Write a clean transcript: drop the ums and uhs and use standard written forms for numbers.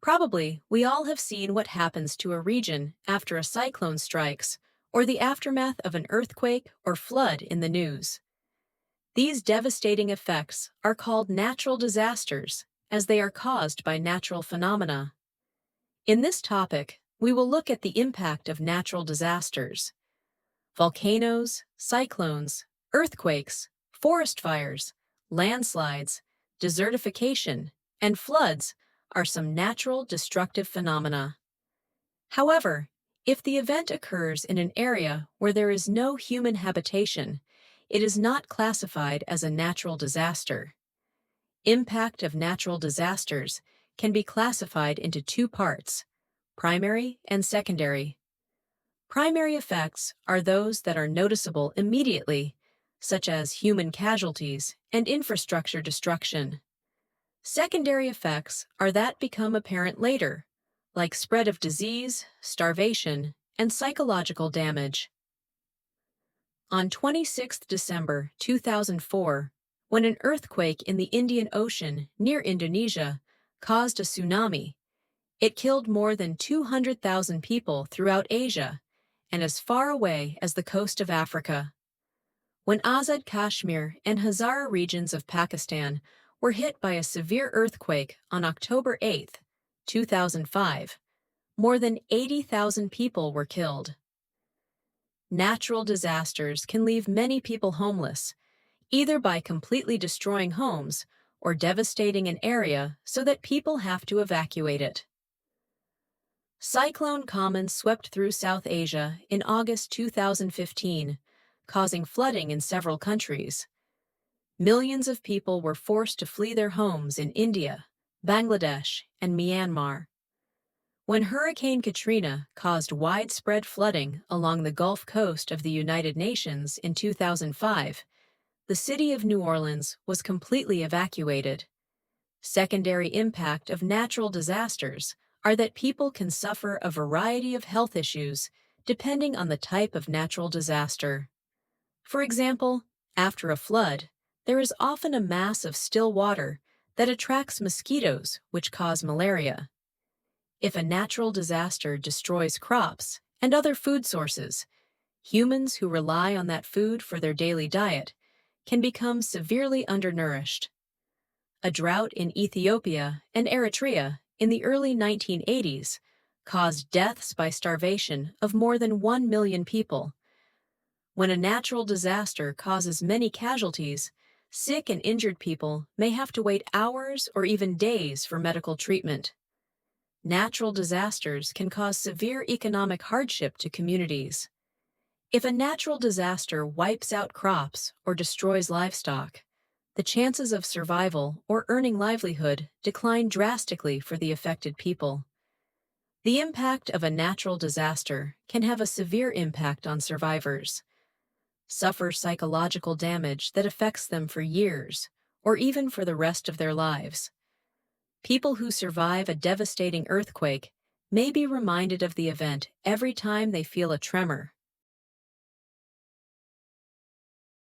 Probably, we all have seen what happens to a region after a cyclone strikes, or the aftermath of an earthquake or flood in the news. These devastating effects are called natural disasters, as they are caused by natural phenomena. In this topic, we will look at the impact of natural disasters. Volcanoes, cyclones, earthquakes, forest fires, landslides, desertification, and floods are some natural destructive phenomena. However, if the event occurs in an area where there is no human habitation, it is not classified as a natural disaster. Impact of natural disasters can be classified into two parts: primary and secondary. Primary effects are those that are noticeable immediately, such as human casualties and infrastructure destruction. Secondary effects are that become apparent later, like spread of disease, starvation, and psychological damage. On 26 December 2004, when an earthquake in the Indian Ocean near Indonesia caused a tsunami, it killed more than 200,000 people throughout Asia and as far away as the coast of Africa. When Azad Kashmir and Hazara regions of Pakistan were hit by a severe earthquake on October 8, 2005, more than 80,000 people were killed. Natural disasters can leave many people homeless, either by completely destroying homes or devastating an area so that people have to evacuate it. Cyclone Kaman swept through South Asia in August 2015, causing flooding in several countries. Millions of people were forced to flee their homes in India, Bangladesh, and Myanmar. When Hurricane Katrina caused widespread flooding along the Gulf Coast of the United Nations in 2005, the city of New Orleans was completely evacuated. Secondary impact of natural disasters are that people can suffer a variety of health issues depending on the type of natural disaster. For example, after a flood, there is often a mass of still water that attracts mosquitoes, which cause malaria. If a natural disaster destroys crops and other food sources, humans who rely on that food for their daily diet can become severely undernourished. A drought in Ethiopia and Eritrea in the early 1980s caused deaths by starvation of more than 1 million people. When a natural disaster causes many casualties, sick and injured people may have to wait hours or even days for medical treatment. Natural disasters can cause severe economic hardship to communities. If a natural disaster wipes out crops or destroys livestock, the chances of survival or earning livelihood decline drastically for the affected people. The impact of a natural disaster can have a severe impact on survivors. Suffer psychological damage that affects them for years, or even for the rest of their lives. People who survive a devastating earthquake may be reminded of the event every time they feel a tremor,